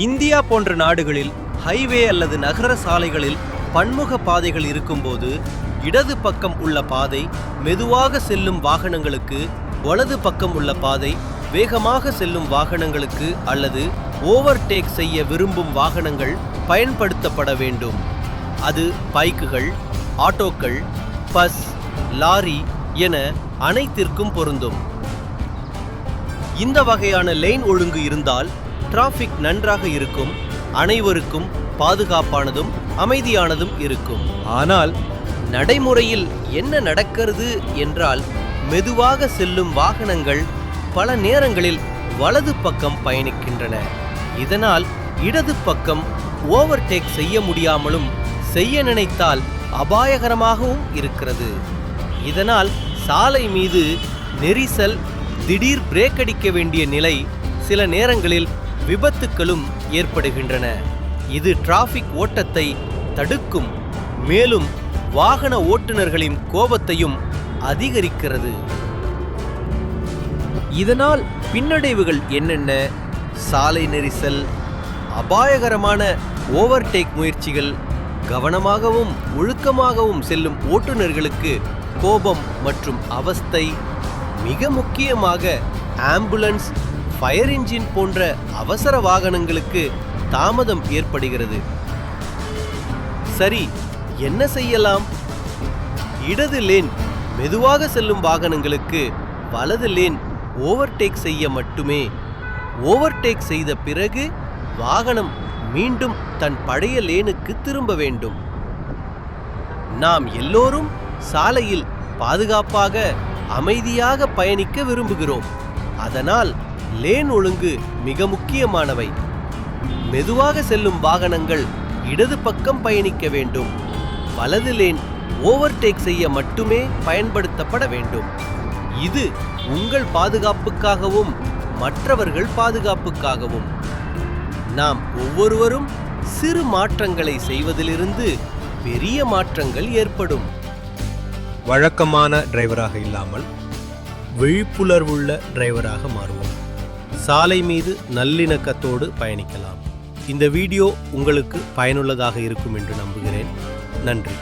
India போன்ற நாடுகளில் highway அல்லது நகர சாலைகளில் பன்முக பாதைகள் இருக்கும்போது இடது பக்கம் உள்ள பாதை மெதுவாக செல்லும் வாகனங்களுக்கு, வலது பக்கம் உள்ள பாதை வேகமாக செல்லும் வாகனங்களுக்கு அல்லது ஓவர்டேக் செய்ய விரும்பும் வாகனங்கள் பயன்படுத்தப்பட வேண்டும். அது பைக்குகள், ஆட்டோக்கள், பஸ், லாரி என அனைத்திற்கும் பொருந்தும். இந்த வகையான லேன் ஒழுங்கு இருந்தால் டிராஃபிக் நன்றாக இருக்கும், அனைவருக்கும் பாதுகாப்பானதும் அமைதியானதும் இருக்கும். ஆனால் நடைமுறையில் என்ன நடக்கிறது என்றால், மெதுவாக செல்லும் வாகனங்கள் பல நேரங்களில் வலது பக்கம் பயணிக்கின்றன. இதனால் இடது பக்கம் ஓவர்டேக் செய்ய முடியாமலும், செய்ய நினைத்தால் அபாயகரமாகவும் இருக்கிறது. இதனால் சாலை மீது நெரிசல், திடீர் பிரேக் அடிக்க வேண்டிய நிலை, சில நேரங்களில் விபத்துக்களும் ஏற்படுகின்றன. இது டிராஃபிக் ஓட்டத்தை தடுக்கும், மேலும் வாகன ஓட்டுநர்களின் கோபத்தையும் அதிகரிக்கிறது. இதனால் பின்னடைவுகள் என்னென்ன? சாலை நெரிசல், அபாயகரமான ஓவர்டேக் முயற்சிகள், கவனமாகவும் ஒழுக்கமாகவும் செல்லும் ஓட்டுநர்களுக்கு கோபம் மற்றும் அவஸ்தை, மிக முக்கியமாக ஆம்புலன்ஸ், ஃபயர் இன்ஜின் போன்ற அவசர வாகனங்களுக்கு தாமதம் ஏற்படுகிறது. சரி, என்ன செய்யலாம்? இடது லேன் மெதுவாக செல்லும் வாகனங்களுக்கு, வலது லேன் ஓவர்டேக் செய்ய மட்டுமே. ஓவர்டேக் செய்த பிறகு வாகனம் மீண்டும் தன் பழைய லேனுக்கு திரும்ப வேண்டும். நாம் எல்லோரும் சாலையில் பாதுகாப்பாக, அமைதியாக பயணிக்க விரும்புகிறோம். அதனால் லேன் ஒழுங்கு மிக முக்கியமானவை. மெதுவாக செல்லும் வாகனங்கள் இடது பக்கம் பயணிக்க வேண்டும். வலது லேன் ஓவர்டேக் செய்ய மட்டுமே பயன்படுத்தப்பட வேண்டும். இது உங்கள் பாதுகாப்புக்காகவும் மற்றவர்கள் பாதுகாப்புக்காகவும். நாம் ஒவ்வொருவரும் சிறு மாற்றங்களை செய்வதிலிருந்து பெரிய மாற்றங்கள் ஏற்படும். வழக்கமான டிரைவராக இல்லாமல் விழிப்புணர்வுள்ள டிரைவராக மாறுவோம். சாலை மீது நல்லிணக்கத்தோடு பயணிக்கலாம். இந்த வீடியோ உங்களுக்கு பயனுள்ளதாக இருக்கும் என்று நம்புகிறேன். நன்றி.